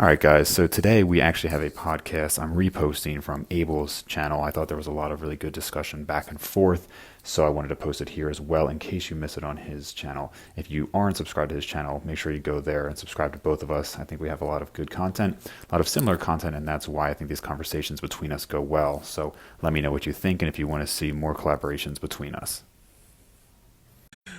All right, guys. So today we actually have a podcast I'm reposting from Abel's channel. I thought there was a lot of really good discussion back and forth, so I wanted to post it here as well in case you miss it on his channel. If you aren't subscribed to his channel, make sure you go there and subscribe to both of us. I think we have a lot of good content, a lot of similar content, and that's why I think these conversations between us go well. So let me know what you think and if you want to see more collaborations between us.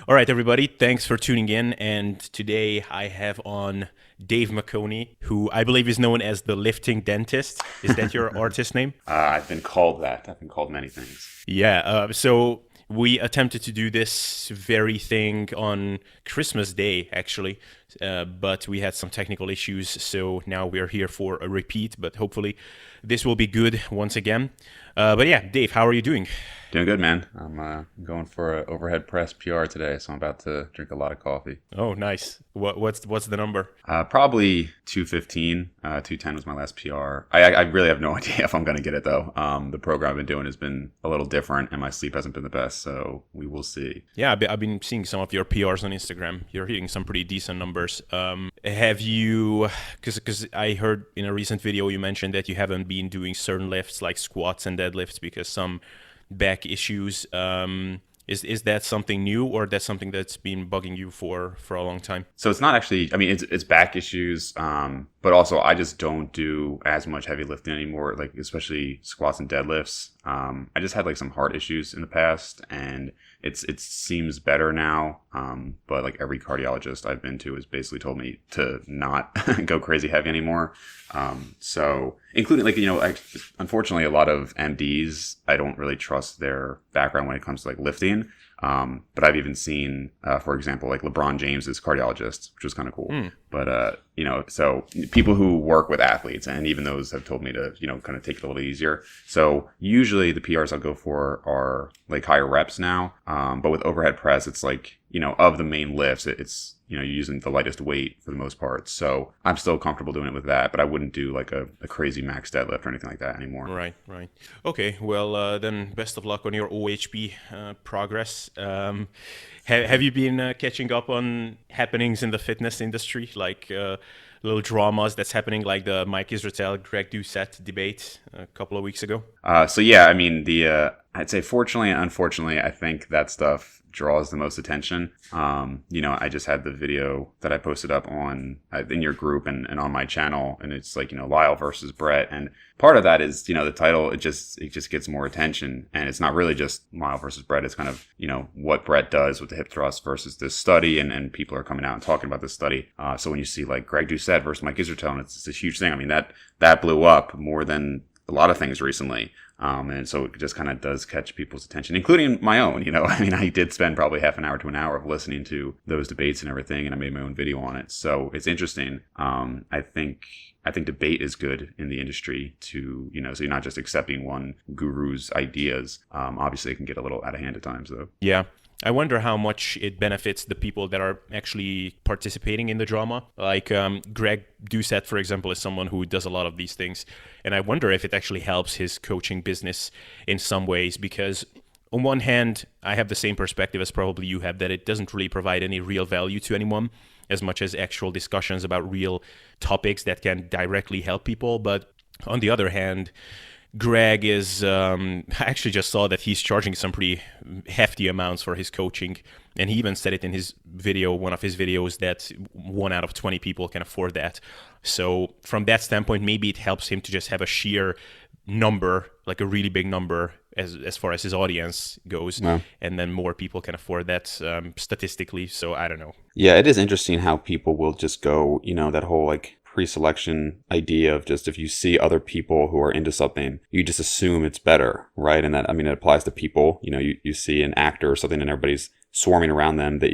All right, everybody, thanks for tuning in. And today I have on Dave McConey, who I believe is known as the lifting dentist. Is that your artist name? I've been called that. I've been called many things. Yeah, so we attempted to do this very thing on Christmas Day, actually, but we had some technical issues, so now we're here for a repeat, but hopefully this will be good once again. But yeah, Dave, how are you doing? Doing good, man. I'm going for an overhead press PR today, so I'm about to drink a lot of coffee. Oh, nice. What's the number? Probably 215. 210 was my last PR. I really have no idea if I'm going to get it, though. The program I've been doing has been a little different, and my sleep hasn't been the best, so we will see. Yeah, I've been seeing some of your PRs on Instagram. You're hitting some pretty decent numbers. Have you, because I heard in a recent video you mentioned that you haven't been doing certain lifts like squats and deadlifts because some back issues. Is that something new, or that's something that's been bugging you for a long time? So it's not actually, I mean, it's back issues, but also I just don't do as much heavy lifting anymore, like especially squats and deadlifts. I just had like some heart issues in the past, and it seems better now. But like every cardiologist I've been to has basically told me to not go crazy heavy anymore. So including like, unfortunately a lot of MDs, I don't really trust their background when it comes to like lifting. But I've even seen, for example, like LeBron James's cardiologist, which was kind of cool. But, so people who work with athletes, and even those have told me to, kind of take it a little easier. So usually the PRs I'll go for are like higher reps now. But with overhead press, it's like, of the main lifts, it's, you're using the lightest weight for the most part. So I'm still comfortable doing it with that, but I wouldn't do like a crazy max deadlift or anything like that anymore. Right. Okay, well, then best of luck on your OHP progress. Have you been catching up on happenings in the fitness industry, like little dramas that's happening, like the Mike Israetel, Greg Doucette debate a couple of weeks ago? So yeah, I mean, I'd say fortunately and unfortunately, I think that stuff draws the most attention. I just had the video that I posted up on in your group and on my channel, and it's like, Lyle versus Brett, and part of that is, the title, it just gets more attention, and it's not really just Lyle versus Brett. It's kind of, what Brett does with the hip thrust versus this study, and people are coming out and talking about this study. So when you see like Greg Doucette versus Mike Israetel, and it's this huge thing. I mean, that blew up more than a lot of things recently. And so it just kind of does catch people's attention, including my own, I mean, I did spend probably half an hour to an hour of listening to those debates and everything, and I made my own video on it. So it's interesting. I think debate is good in the industry to, so you're not just accepting one guru's ideas. Obviously it can get a little out of hand at times though. Yeah. I wonder how much it benefits the people that are actually participating in the drama. Like Greg Doucette, for example, is someone who does a lot of these things. And I wonder if it actually helps his coaching business in some ways, because on one hand, I have the same perspective as probably you have, that it doesn't really provide any real value to anyone as much as actual discussions about real topics that can directly help people. But on the other hand, Greg is, I actually just saw that he's charging some pretty hefty amounts for his coaching. And he even said it in his video, one of his videos, that 1 out of 20 people can afford that. So from that standpoint, maybe it helps him to just have a sheer number, like a really big number as far as his audience goes. Wow. And then more people can afford that statistically. So I don't know. Yeah, it is interesting how people will just go, that whole like pre-selection idea of just, if you see other people who are into something, you just assume it's better, right? And that, I mean, it applies to people. You see an actor or something and everybody's swarming around them, that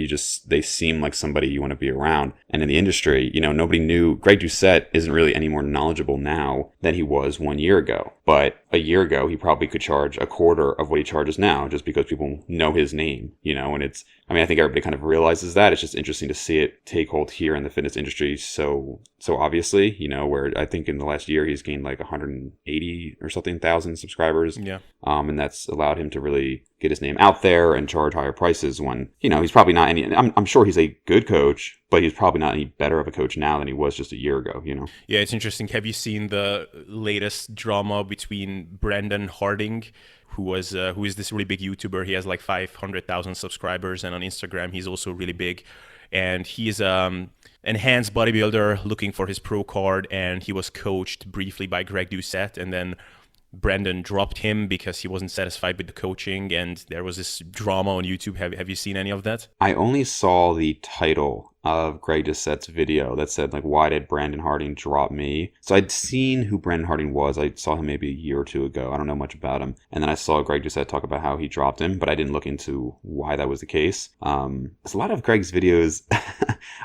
they seem like somebody you want to be around. And in the industry, nobody knew. Greg Doucette isn't really any more knowledgeable now than he was 1 year ago. But a year ago, he probably could charge a quarter of what he charges now, just because people know his name, and I think everybody kind of realizes that. It's just interesting to see it take hold here in the fitness industry so obviously, where I think in the last year he's gained like 180 or something thousand subscribers. Yeah. And that's allowed him to really get his name out there and charge higher prices when, he's probably not any, I'm sure he's a good coach, but he's probably not any better of a coach now than he was just a year ago. Yeah, it's interesting. Have you seen the latest drama between Brandon Harding, who is this really big YouTuber? He has like 500,000 subscribers, and on Instagram he's also really big. And he's enhanced bodybuilder looking for his pro card, and he was coached briefly by Greg Doucette, and then Brandon dropped him because he wasn't satisfied with the coaching, and there was this drama on YouTube. Have you seen any of that? I only saw the title of Greg Doucette's video that said, like, why did Brandon Harding drop me? So I'd seen who Brandon Harding was. I saw him maybe a year or two ago. I don't know much about him. And then I saw Greg Doucette talk about how he dropped him, but I didn't look into why that was the case. There's a lot of Greg's videos.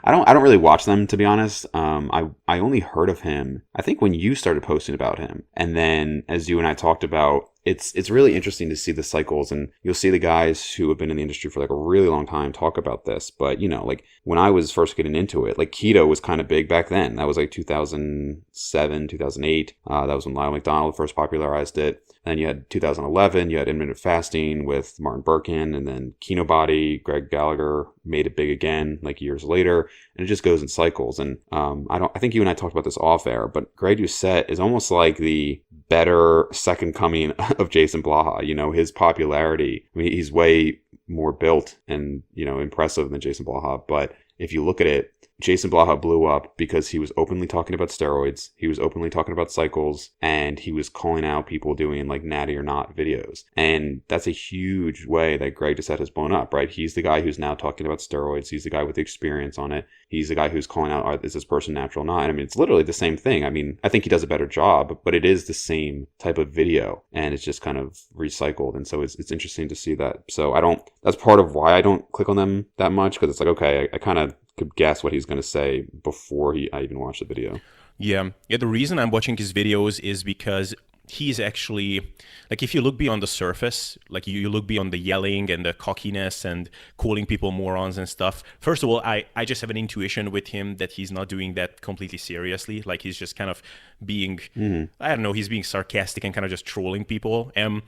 I don't really watch them, to be honest. I only heard of him, I think, when you started posting about him. And then as you and I talked about, it's really interesting to see the cycles, and you'll see the guys who have been in the industry for like a really long time talk about this. But, like when I was first getting into it, like keto was kind of big back then. That was like 2007, 2008. That was when Lyle McDonald first popularized it. Then you had 2011, you had intermittent fasting with Martin Birkin, and then Kinobody, Greg Gallagher made it big again like years later, and it just goes in cycles. And I think you and I talked about this off air, but Greg Doucette is almost like the better second coming of Jason Blaha. His popularity, I mean, he's way more built and, impressive than Jason Blaha, but if you look at it, Jason Blaha blew up because he was openly talking about steroids, he was openly talking about cycles, and he was calling out people doing like natty or not videos. And that's a huge way that Greg Doucette has blown up, right? He's the guy who's now talking about steroids. He's the guy with the experience on it. He's the guy who's calling out, is this person natural or not? I mean, it's literally the same thing. I mean, I think he does a better job, but it is the same type of video, and it's just kind of recycled. And so it's interesting to see that. So that's part of why I don't click on them that much, because it's like, okay, I kind of could guess what he's going to say before I even watch the video. Yeah. The reason I'm watching his videos is because he's actually, like, if you look beyond the surface, like you look beyond the yelling and the cockiness and calling people morons and stuff. First of all, I just have an intuition with him that he's not doing that completely seriously. Like, he's just kind of being, I don't know, he's being sarcastic and kind of just trolling people. And,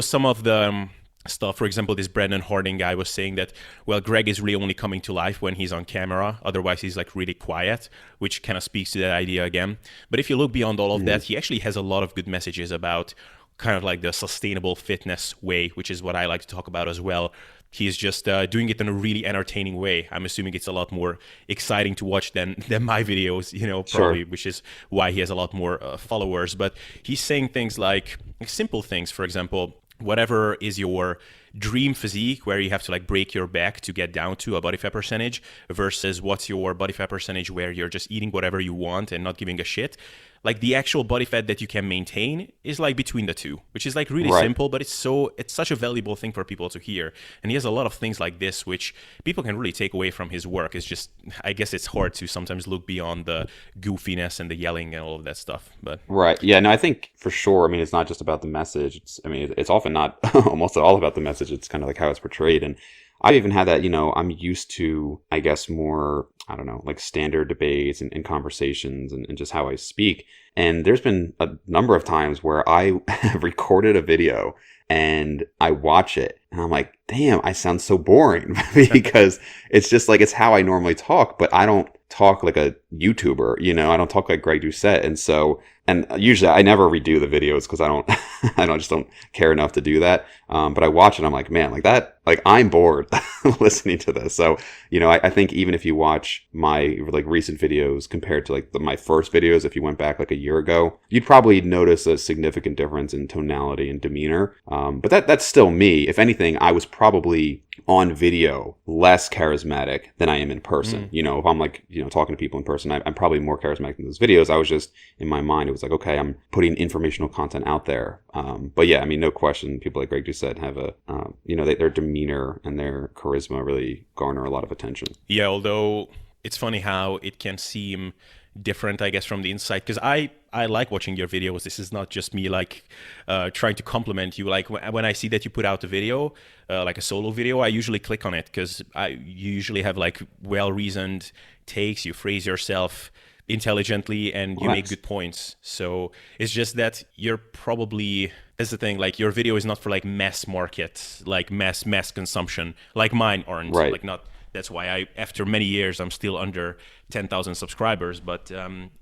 some of the stuff, for example, this Brandon Harding guy was saying that, well, Greg is really only coming to life when he's on camera. Otherwise, he's like really quiet, which kind of speaks to that idea again. But if you look beyond all of that, he actually has a lot of good messages about kind of like the sustainable fitness way, which is what I like to talk about as well. He's just doing it in a really entertaining way. I'm assuming it's a lot more exciting to watch than my videos, probably, Sure. which is why he has a lot more followers. But he's saying things like simple things, for example, whatever is your dream physique where you have to like break your back to get down to a body fat percentage versus what's your body fat percentage where you're just eating whatever you want and not giving a shit. Like, the actual body fat that you can maintain is like between the two, which is like really simple, but it's such a valuable thing for people to hear. And he has a lot of things like this, which people can really take away from his work. It's just, I guess it's hard to sometimes look beyond the goofiness and the yelling and all of that stuff. But Right. Yeah, no, I think for sure, I mean, it's not just about the message. It's often not almost at all about the message. It's kind of like how it's portrayed. And I've even had that, I'm used to, I guess, more, I don't know, like standard debates and conversations and just how I speak. And there's been a number of times where I have recorded a video and I watch it and I'm like, damn, I sound so boring because it's just like, it's how I normally talk, but I don't talk like a YouTuber, I don't talk like Greg Doucette. And so, and usually I never redo the videos because I just don't care enough to do that. But I watch it, I'm like, man, like that, like I'm bored listening to this. So, I think even if you watch my like recent videos compared to like my first videos, if you went back like a year ago, you'd probably notice a significant difference in tonality and demeanor. But that's still me. If anything, I was probably on video less charismatic than I am in person. If I'm like, talking to people in person, I'm probably more charismatic than those videos. I was just, in my mind, it was like, okay, I'm putting informational content out there. But yeah, I mean, no question, people like Greg Doucette have their demeanor and their charisma really garner a lot of attention. yeah, although it's funny how it can seem different, I guess, from the inside, because I like watching your videos. This is not just me like trying to compliment you. Like when I see that you put out a video, like a solo video, I usually click on it because you usually have like well-reasoned takes. You phrase yourself intelligently and you make good points. So it's just that you're probably That's the thing. Like your video is not for like mass market, like mass consumption, like mine aren't. Right. Like not. That's why after many years, I'm still under 10,000 subscribers. But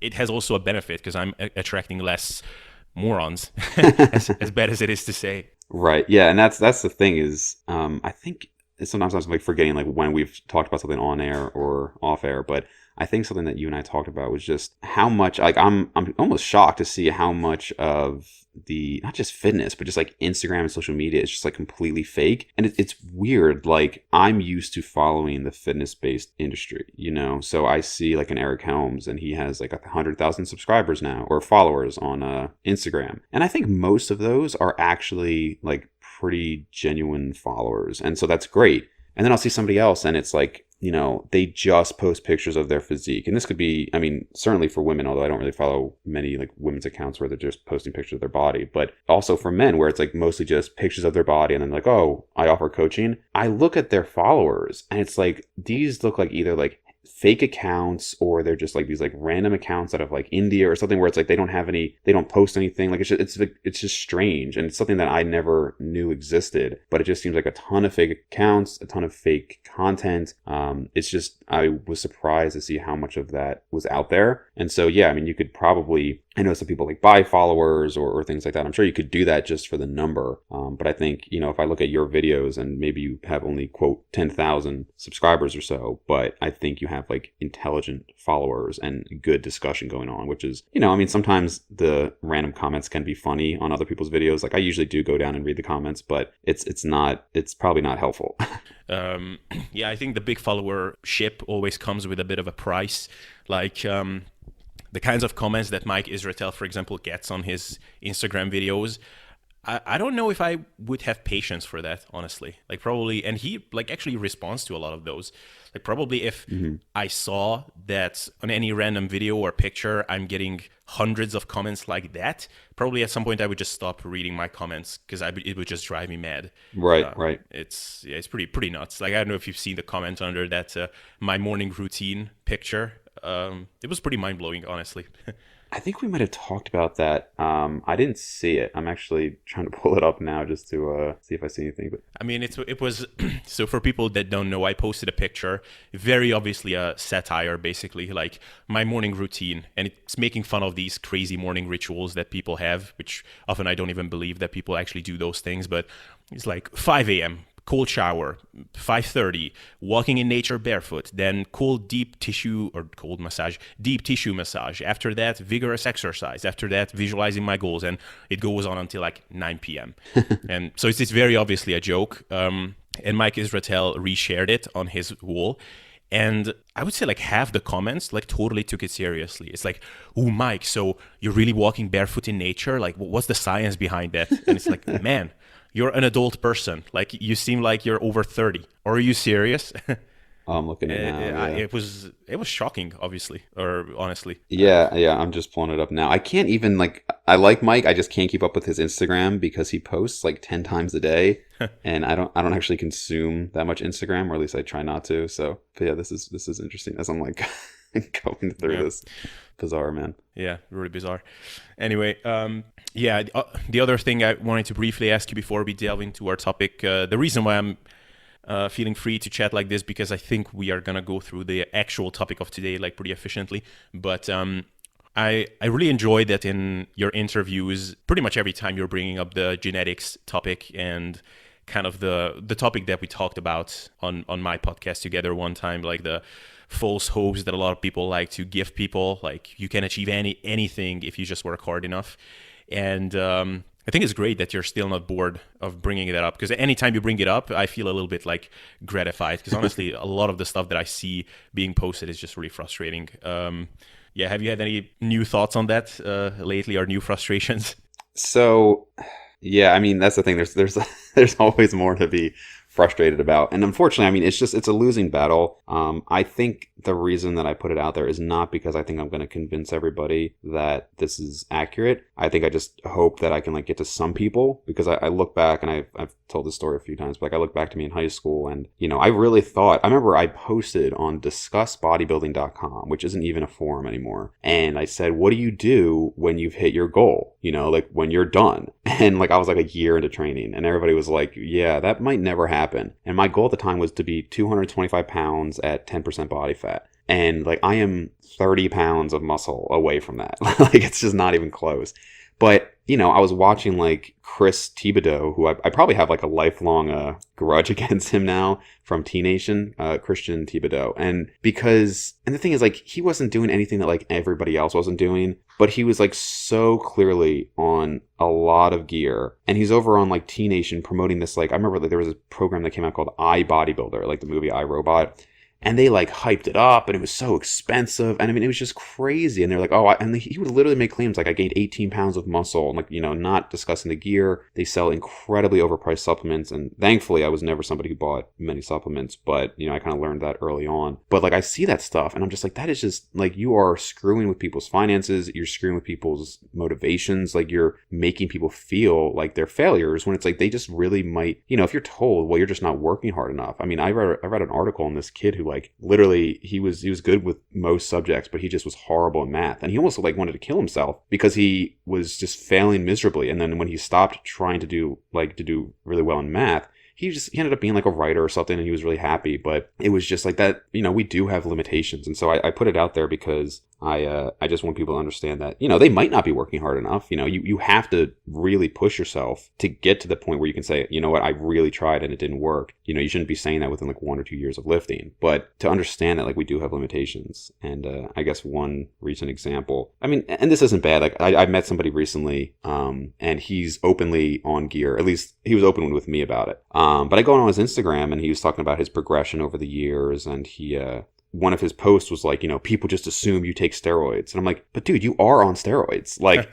it has also a benefit because I'm attracting less morons, as bad as it is to say. Right. Yeah, and that's the thing is, I think sometimes I'm like forgetting like when we've talked about something on air or off air, but I think something that you and I talked about was just how much like I'm almost shocked to see how much of the not just fitness but just like Instagram and social media is just like completely fake, and it's weird. Like I'm used to following the fitness based industry, you know, so I see like an Eric Helms and he has like 100,000 subscribers now or followers on Instagram, and I think most of those are actually like pretty genuine followers, and so that's great. And then I'll see somebody else and it's like, you know, they just post pictures of their physique. And this could be, I mean, certainly for women, although I don't really follow many like women's accounts where they're just posting pictures of their body, but also for men where it's like mostly just pictures of their body and then like, oh, I offer coaching. I look at their followers and it's like, these look like either like fake accounts or they're just like these like random accounts out of like India or something where it's like they don't post anything. Like it's just strange, and it's something that I never knew existed, but it just seems like a ton of fake accounts, a ton of fake content. It's just, I was surprised to see how much of that was out there. And so yeah, I mean, you could probably, I know some people like buy followers or things like that. I'm sure you could do that just for the number. But I think, you know, if I look at your videos and maybe you have only quote 10,000 subscribers or so, but I think you have like intelligent followers and good discussion going on, which is, you know, I mean, sometimes the random comments can be funny on other people's videos. Like I usually do go down and read the comments, but it's probably not helpful. Yeah, I think the big followership always comes with a bit of a price. Like the kinds of comments that Mike Israetel, for example, gets on his Instagram videos, I don't know if I would have patience for that, honestly. Like probably, and he like actually responds to a lot of those. Like probably if I saw that on any random video or picture, I'm getting hundreds of comments like that, probably at some point I would just stop reading my comments because it would just drive me mad. Right. It's pretty nuts. Like I don't know if you've seen the comment under that my morning routine picture. It was pretty mind blowing, honestly. I think we might have talked about that. I didn't see it. I'm actually trying to pull it up now just to see if I see anything. But I mean, it was so for people that don't know, I posted a picture, very obviously a satire, basically like my morning routine, and it's making fun of these crazy morning rituals that people have, which often I don't even believe that people actually do those things. But it's like 5 a.m. cold shower, 5:30, walking in nature barefoot, then deep tissue massage. After that, vigorous exercise. After that, visualizing my goals, and it goes on until like 9 p.m. And so it's very obviously a joke. And Mike Israetel reshared it on his wall. And I would say like half the comments like totally took it seriously. It's like, oh, Mike, so you're really walking barefoot in nature? Like, what's the science behind that? And it's like, man, you're an adult person. Like, you seem like you're over 30. Are you serious? I'm looking at it now. Yeah. It was shocking, obviously, or honestly. Yeah. I'm just pulling it up now. I can't even like, I like Mike. I just can't keep up with his Instagram because he posts like 10 times a day, and I don't actually consume that much Instagram, or at least I try not to. So, but yeah, this is interesting as I'm like going through this. Bizarre, man. Yeah, really bizarre. Anyway, the other thing I wanted to briefly ask you before we delve into our topic, the reason why I'm feeling free to chat like this, because I think we are going to go through the actual topic of today like pretty efficiently. But I really enjoyed that in your interviews, pretty much every time you're bringing up the genetics topic and kind of the topic that we talked about on my podcast together one time, like the false hopes that a lot of people like to give people, like you can achieve anything if you just work hard enough. And I think it's great that you're still not bored of bringing that up, because anytime you bring it up, I feel a little bit like gratified, because honestly, a lot of the stuff that I see being posted is just really frustrating. Have you had any new thoughts on that lately, or new frustrations? So, yeah, I mean, that's the thing. There's always more to be frustrated about. And unfortunately, I mean, it's a losing battle. I think the reason that I put it out there is not because I think I'm going to convince everybody that this is accurate. I think I just hope that I can like get to some people, because I look back, and I've told this story a few times, but like I look back to me in high school, and you know, I really thought, I remember I posted on discussbodybuilding.com, which isn't even a forum anymore. And I said, what do you do when you've hit your goal? You know, like when you're done? And like I was like a year into training, and everybody was like, yeah, that might never happen. And my goal at the time was to be 225 pounds at 10% body fat. And like I am 30 pounds of muscle away from that. Like it's just not even close. But, you know, I was watching like Chris Thibodeau, who I probably have like a lifelong grudge against him now from T-Nation, Christian Thibodeau. And the thing is like, he wasn't doing anything that like everybody else wasn't doing, but he was like so clearly on a lot of gear. And he's over on like T-Nation promoting this, like, I remember like there was a program that came out called iBodybuilder, like the movie iRobot. And they like hyped it up, and it was so expensive. And I mean, it was just crazy. And they're like, oh, and he would literally make claims like I gained 18 pounds of muscle. And like, you know, not discussing the gear. They sell incredibly overpriced supplements. And thankfully, I was never somebody who bought many supplements. But, you know, I kind of learned that early on. But like, I see that stuff, and I'm just like, that is just like, you are screwing with people's finances. You're screwing with people's motivations. Like, you're making people feel like they're failures when it's like they just really might, you know, if you're told, well, you're just not working hard enough. I mean, I read an article on this kid who like literally he was good with most subjects, but he just was horrible in math, and he almost like wanted to kill himself because he was just failing miserably. And then when he stopped trying to do really well in math, he ended up being like a writer or something, and he was really happy. But it was just like that, you know, we do have limitations. And so I put it out there because I just want people to understand that, you know, they might not be working hard enough. You know, you have to really push yourself to get to the point where you can say, you know what, I really tried and it didn't work. You know, you shouldn't be saying that within like 1 or 2 years of lifting, but to understand that like we do have limitations. And I guess one recent example, I mean, and this isn't bad. Like I met somebody recently, and he's openly on gear. At least he was open with me about it. But I go on his Instagram, and he was talking about his progression over the years, and he one of his posts was like, you know, people just assume you take steroids. And I'm like, but dude, you are on steroids. Like,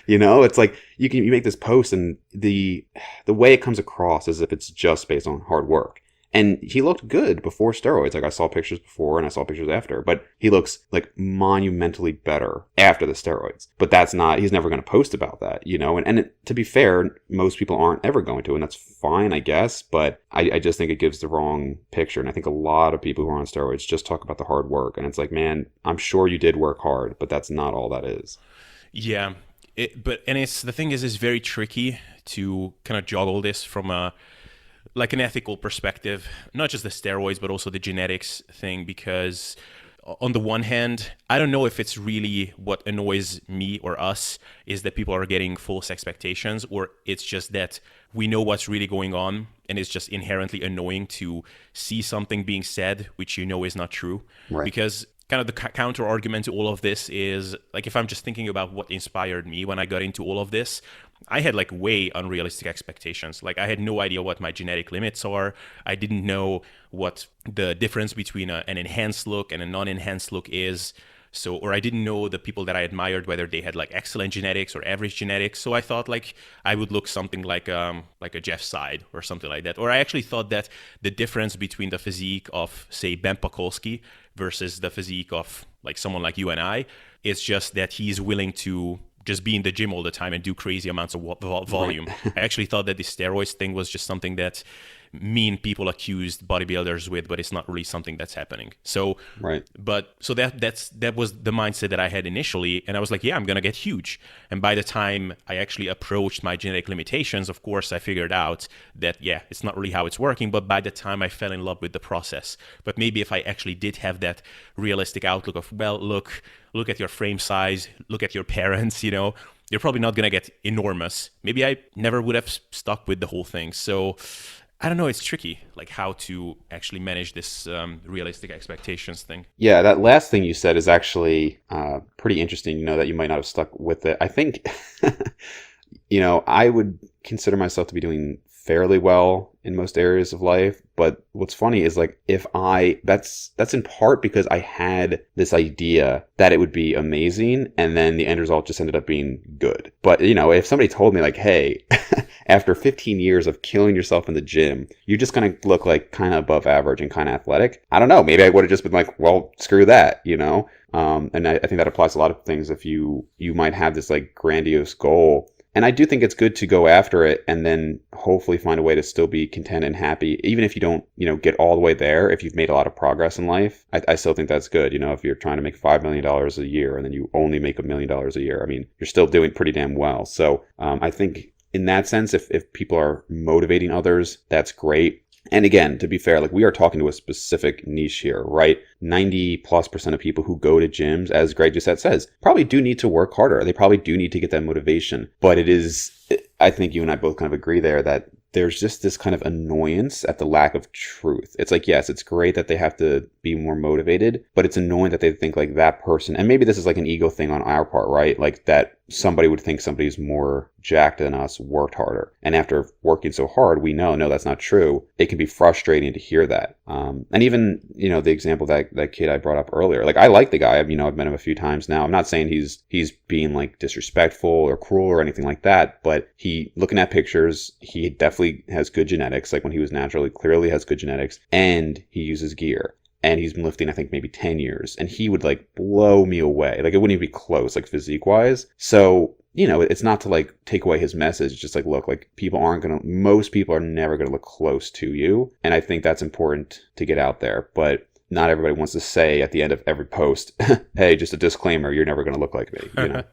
you know, it's like you make this post, and the way it comes across as if it's just based on hard work. And he looked good before steroids. Like I saw pictures before and I saw pictures after, but he looks like monumentally better after the steroids. But he's never going to post about that, you know? And to be fair, most people aren't ever going to, and that's fine, I guess. But I just think it gives the wrong picture. And I think a lot of people who are on steroids just talk about the hard work. And it's like, man, I'm sure you did work hard, but that's not all that is. Yeah. The thing is, it's very tricky to kind of juggle this from like an ethical perspective, not just the steroids, but also the genetics thing, because on the one hand, I don't know if it's really what annoys me or us is that people are getting false expectations, or it's just that we know what's really going on, and it's just inherently annoying to see something being said which you know is not true. Right. Because kind of the counter argument to all of this is, like, if I'm just thinking about what inspired me when I got into all of this, I had like way unrealistic expectations. Like I had no idea what my genetic limits are. I didn't know what the difference between an enhanced look and a non-enhanced look is. So, or I didn't know the people that I admired, whether they had like excellent genetics or average genetics. So I thought like I would look something like a Jeff Side or something like that. Or I actually thought that the difference between the physique of, say, Ben Pakulski versus the physique of like someone like you and I is just that he's willing to just be in the gym all the time and do crazy amounts of volume. Right. I actually thought that the steroids thing was just something that mean people accused bodybuilders with, but it's not really something that's happening. So, right. But so that was the mindset that I had initially, and I was like, yeah, I'm gonna get huge. And by the time I actually approached my genetic limitations, of course, I figured out that yeah, it's not really how it's working. But by the time I fell in love with the process, but maybe if I actually did have that realistic outlook of, well, look at your frame size, look at your parents, you know, you're probably not gonna get enormous. Maybe I never would have stuck with the whole thing. So I don't know, it's tricky, like how to actually manage this realistic expectations thing. Yeah, that last thing you said is actually pretty interesting, you know, that you might not have stuck with it. I think, you know, I would consider myself to be doing fairly well in most areas of life. But what's funny is like that's in part because I had this idea that it would be amazing, and then the end result just ended up being good. But, you know, if somebody told me like, hey, after 15 years of killing yourself in the gym, you're just going to look like kind of above average and kind of athletic, I don't know, maybe I would have just been like, well, screw that, you know? And I think that applies to a lot of things. If you might have this like grandiose goal And I do think it's good to go after it and then hopefully find a way to still be content and happy, even if you don't, get all the way there. If you've made a lot of progress in life, I still think that's good. If you're trying to make $5 million a year and then you only make $1 million a year, I mean, you're still doing pretty damn well. So I think in that sense, if people are motivating others, that's great. And again, to be fair, like we are talking to a specific niche here, right? 90+% of people who go to gyms, as Greg just says, probably do need to work harder. They probably do need to get that motivation. But I think you and I both kind of agree there that there's just this kind of annoyance at the lack of truth. It's like, yes, it's great that they have to be more motivated, but it's annoying that they think like that person, and maybe this is like an ego thing on our part, right? Like that somebody would think somebody who's more jacked than us worked harder. And after working so hard, we know, no, that's not true. It can be frustrating to hear that. And even, the example that kid I brought up earlier, like I like the guy. I've met him a few times now. I'm not saying he's being like disrespectful or cruel or anything like that, but looking at pictures, he definitely has good genetics. Like when he was naturally, clearly has good genetics, and he uses gear. And he's been lifting, I think, maybe 10 years. And he would like blow me away. Like it wouldn't even be close, like physique wise. So, it's not to like take away his message. It's just like, look, like most people are never going to look close to you. And I think that's important to get out there. But not everybody wants to say at the end of every post, hey, just a disclaimer, you're never going to look like me.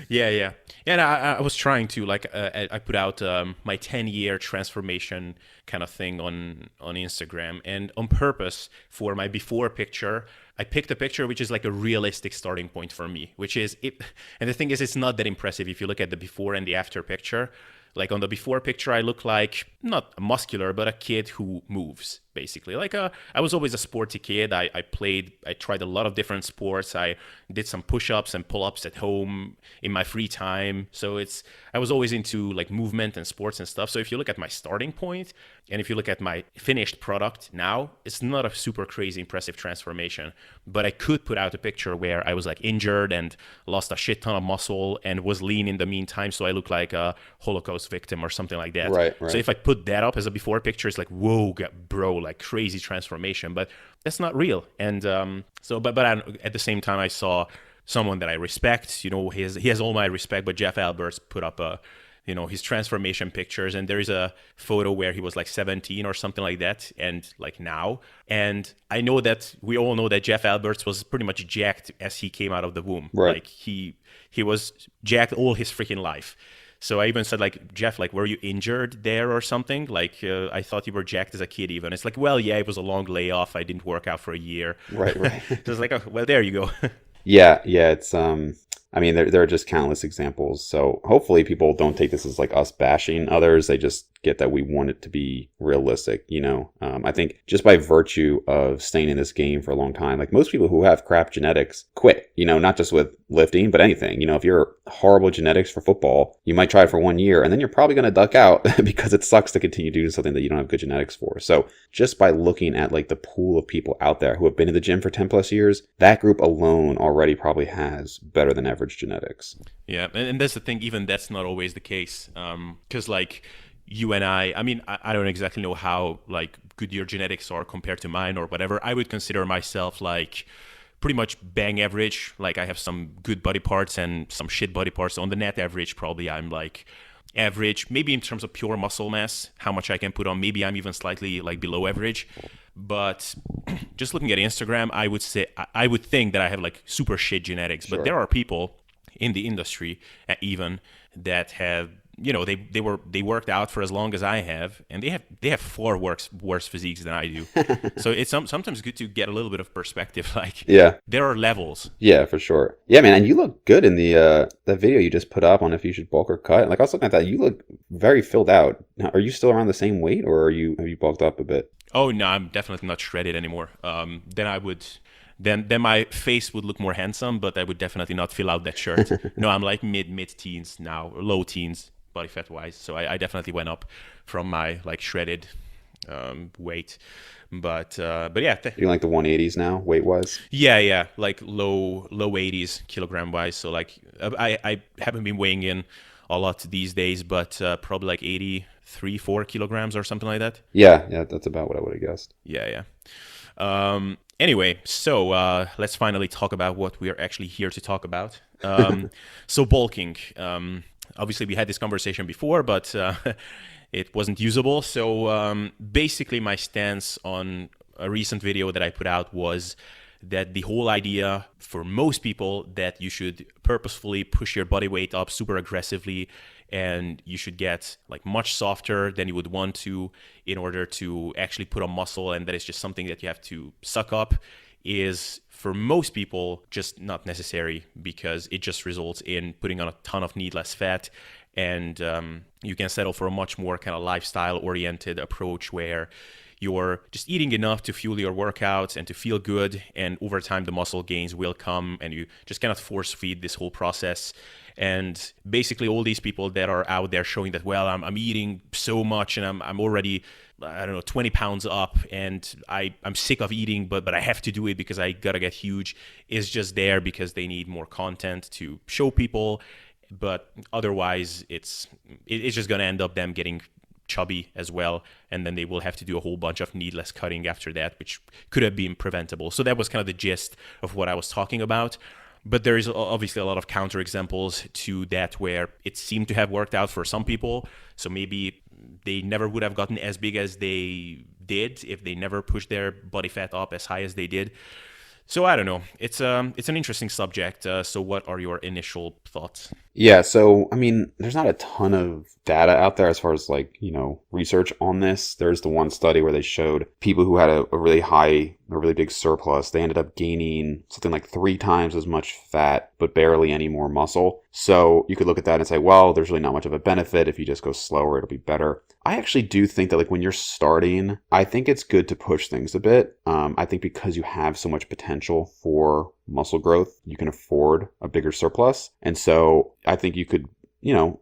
Yeah. And I was trying to I put out my 10-year transformation kind of thing on Instagram, and on purpose for my before picture, I picked a picture which is like a realistic starting point for me, which is it. And the thing is, it's not that impressive if you look at the before and the after picture. Like on the before picture, I look like not muscular, but a kid who moves, basically. I was always a sporty kid. I tried a lot of different sports. I did some push-ups and pull-ups at home in my free time. So I was always into like movement and sports and stuff. So if you look at my starting point and if you look at my finished product now, it's not a super crazy impressive transformation. But I could put out a picture where I was like injured and lost a shit ton of muscle and was lean in the meantime. So I look like a Holocaust victim or something like that. Right. So if I put that up as a before picture, it's like, whoa, bro, like crazy transformation. But that's not real. And but at the same time, I saw someone that I respect. He has all my respect. But Jeff Alberts put up his transformation pictures, and there is a photo where he was like 17 or something like that, and like now. And I know that we all know that Jeff Alberts was pretty much jacked as he came out of the womb. Right. Like he was jacked all his freaking life. So I even said, like, Jeff, like, were you injured there or something? Like, I thought you were jacked as a kid even. It's like, well, yeah, it was a long layoff. I didn't work out for a year. Right. So it's like, oh, well, there you go. Yeah. It's, there are just countless examples. So hopefully people don't take this as like us bashing others. They just get that we want it to be realistic, I think just by virtue of staying in this game for a long time, like most people who have crap genetics quit, not just with lifting, but anything. If you're horrible genetics for football, you might try it for 1 year and then you're probably going to duck out because it sucks to continue doing something that you don't have good genetics for. So just by looking at like the pool of people out there who have been in the gym for 10 plus years, that group alone already probably has better than average genetics. Yeah. And that's the thing, even that's not always the case. Because like, you and I don't exactly know how like good your genetics are compared to mine or whatever. I would consider myself like pretty much bang average. Like I have some good body parts and some shit body parts. On the net average, probably I'm like average, maybe in terms of pure muscle mass, how much I can put on. Maybe I'm even slightly like below average. But just looking at Instagram, I would think that I have like super shit genetics. Sure. But there are people in the industry even that have, they worked out for as long as I have, and they have far worse physiques than I do. So it's sometimes good to get a little bit of perspective. Like, yeah, there are levels. Yeah, for sure. Yeah, man, and you look good in the video you just put up on if you should bulk or cut. Like I was looking at that, you look very filled out. Now, are you still around the same weight, or have you bulked up a bit? Oh no, I'm definitely not shredded anymore. Then my face would look more handsome, but I would definitely not fill out that shirt. No, I'm like mid teens now, or low teens. Body fat wise, so I definitely went up from my like shredded weight, but yeah, you like the 180s now weight wise? Yeah, like low 80s kilogram wise. So like I haven't been weighing in a lot these days, but probably like 83-4 kilograms or something like that. Yeah, that's about what I would have guessed. Yeah. Anyway, so let's finally talk about what we are actually here to talk about. So bulking. obviously we had this conversation before, but it wasn't usable. So basically my stance on a recent video that I put out was that the whole idea for most people that you should purposefully push your body weight up super aggressively and you should get like much softer than you would want to in order to actually put on muscle, and that is just something that you have to suck up, is for most people just not necessary, because it just results in putting on a ton of needless fat, and you can settle for a much more kind of lifestyle oriented approach where you're just eating enough to fuel your workouts and to feel good, and over time the muscle gains will come, and you just cannot force feed this whole process. And basically all these people that are out there showing that, well, I'm eating so much and I'm already, I don't know, 20 pounds up, and I'm sick of eating, but I have to do it because I gotta get huge, is just there because they need more content to show people. But otherwise it's just gonna end up them getting chubby as well, and then they will have to do a whole bunch of needless cutting after that, which could have been preventable. So that was kind of the gist of what I was talking about. But there is obviously a lot of counterexamples to that where it seemed to have worked out for some people. So maybe they never would have gotten as big as they did if they never pushed their body fat up as high as they did. So I don't know. It's an interesting subject. So what are your initial thoughts? Yeah, so I mean, there's not a ton of data out there as far as like, research on this. There's the one study where they showed people who had a really big surplus, they ended up gaining something like 3 times as much fat, but barely any more muscle. So you could look at that and say, well, there's really not much of a benefit. If you just go slower, it'll be better. I actually do think that like when you're starting, I think it's good to push things a bit. I think because you have so much potential for muscle growth, you can afford a bigger surplus. And so I think you could,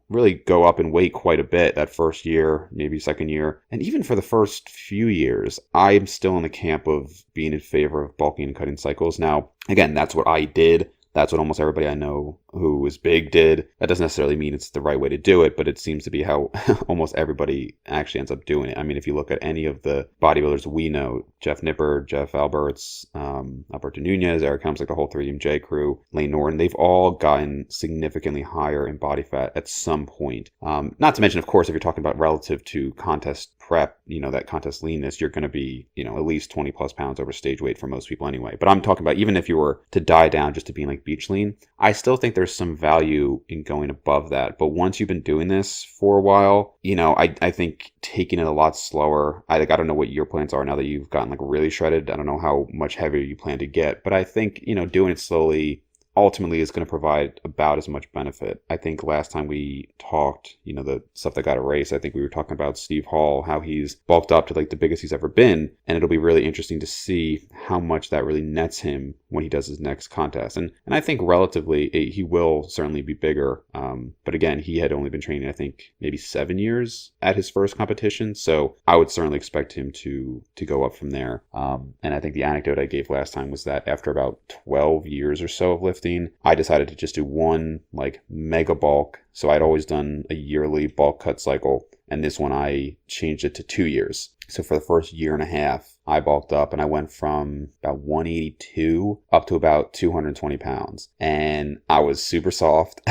really go up in weight quite a bit that first year, maybe second year. And even for the first few years, I'm still in the camp of being in favor of bulking and cutting cycles. Now, again, that's what I did. That's what almost everybody I know who was big did. That doesn't necessarily mean it's the right way to do it, but it seems to be how almost everybody actually ends up doing it. I mean, if you look at any of the bodybuilders we know, Jeff Nippard, Jeff Alberts, Alberto Nunez, Eric Helms, like the whole 3MJ crew, Lane Norton, they've all gotten significantly higher in body fat at some point. Not to mention, of course, if you're talking about relative to contest prep, that contest leanness, you're going to be, at least 20 plus pounds over stage weight for most people anyway. But I'm talking about even if you were to die down just to being like beach lean, I still think there's some value in going above that. But once you've been doing this for a while, I think taking it a lot slower. I don't know what your plans are now that you've gotten like really shredded. I don't know how much heavier you plan to get, but I think, doing it slowly ultimately is going to provide about as much benefit. I think last time we talked, the stuff that got erased, I think we were talking about Steve Hall, how he's bulked up to like the biggest he's ever been. And it'll be really interesting to see how much that really nets him when he does his next contest. And I think relatively he will certainly be bigger. But again, he had only been training, I think, maybe 7 years at his first competition. So I would certainly expect him to go up from there. And I think the anecdote I gave last time was that after about 12 years or so of lifting, I decided to just do one like mega bulk. So I'd always done a yearly bulk cut cycle. And this one I changed it to 2 years. So for the first year and a half, I bulked up and I went from about 182 up to about 220 pounds. And I was super soft.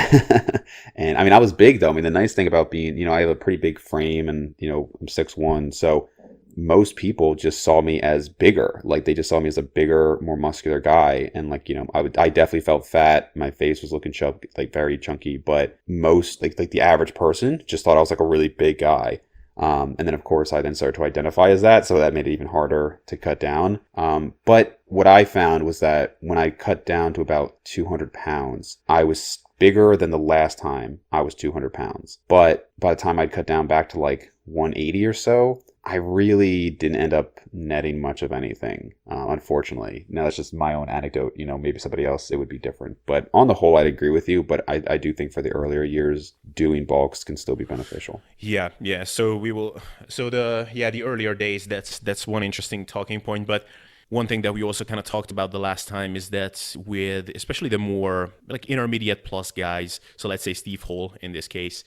And I mean, I was big though. I mean, the nice thing about being, I have a pretty big frame and, I'm 6'1". So most people just saw me as bigger. Like they just saw me as a bigger, more muscular guy. And like, I definitely felt fat. My face was looking chubby, like very chunky, but most like the average person just thought I was like a really big guy. And then of course I then started to identify as that. So that made it even harder to cut down. But what I found was that when I cut down to about 200 pounds, I was bigger than the last time I was 200 pounds. But by the time I'd cut down back to like 180 or so, I really didn't end up netting much of anything, unfortunately. Now, that's just my own anecdote. Maybe somebody else, it would be different. But on the whole, I'd agree with you. But I do think for the earlier years, doing bulks can still be beneficial. Yeah. So the earlier days, that's one interesting talking point. But one thing that we also kind of talked about the last time is that with especially the more like intermediate plus guys, so let's say Steve Hall in this case,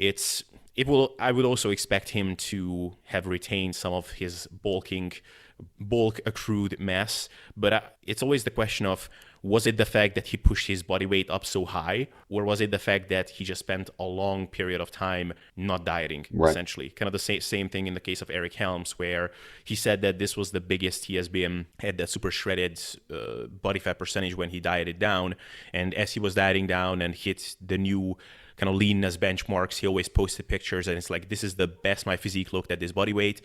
I would also expect him to have retained some of his bulk accrued mass, but it's always the question of Was it the fact that he pushed his body weight up so high, or was it the fact that he just spent a long period of time not dieting, essentially? Kind of the same thing in the case of Eric Helms, where he said that this was the biggest he has been at that super shredded body fat percentage when he dieted down. And as he was dieting down and hit the new kind of leanness benchmarks, he always posted pictures and it's like, this is the best my physique looked at this body weight.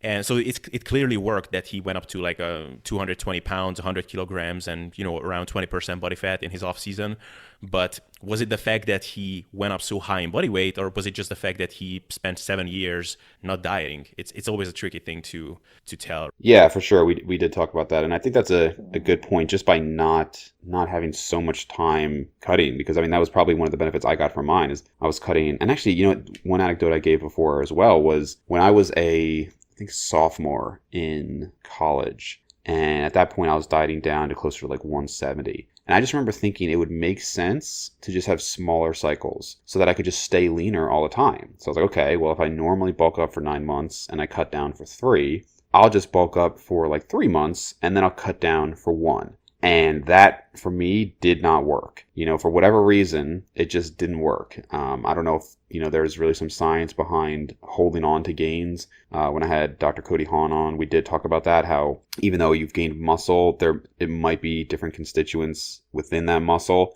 And so it clearly worked that he went up to like 220 pounds, 100 kilograms, and around 20% body fat in his off season. But was it the fact that he went up so high in body weight, or was it just the fact that he spent 7 years not dieting? It's always a tricky thing to tell. Yeah, for sure. We did talk about that, and I think that's a good point. Just by not having so much time cutting, because I mean that was probably one of the benefits I got from mine is I was cutting. And actually, one anecdote I gave before as well was when I was I think sophomore in college. And at that point, I was dieting down to closer to like 170. And I just remember thinking it would make sense to just have smaller cycles so that I could just stay leaner all the time. So I was like, okay, well, if I normally bulk up for 9 months and I cut down for 3, I'll just bulk up for like 3 months and then I'll cut down for 1. And that, for me, did not work. For whatever reason, it just didn't work. I don't know if, there's really some science behind holding on to gains. When I had Dr. Cody Hahn on, we did talk about that, how even though you've gained muscle, it might be different constituents within that muscle.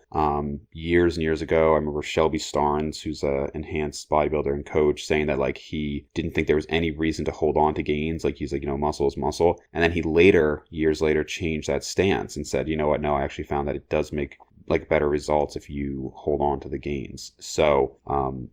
Years and years ago, I remember Shelby Starnes, who's an enhanced bodybuilder and coach, saying that like he didn't think there was any reason to hold on to gains. Like he's like, muscle is muscle. And then he years later, changed that stance and said, you know what, no, I actually found that it does make like better results if you hold on to the gains. So